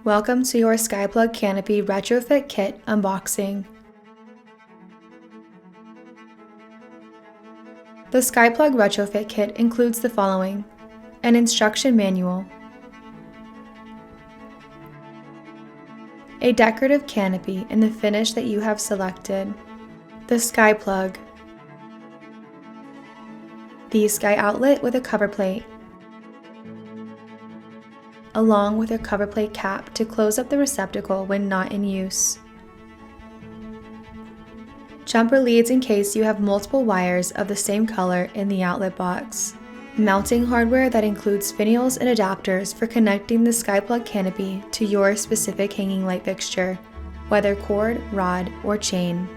Welcome to your SkyPlug Canopy Retrofit Kit unboxing. The SkyPlug Retrofit Kit includes the following: an instruction manual, a decorative canopy in the finish that you have selected, the SkyPlug, the Sky outlet with a cover plate, along with a cover plate cap to close up the receptacle when not in use. Jumper leads in case you have multiple wires of the same color in the outlet box. Mounting hardware that includes finials and adapters for connecting the SkyPlug canopy to your specific hanging light fixture, whether cord, rod, or chain.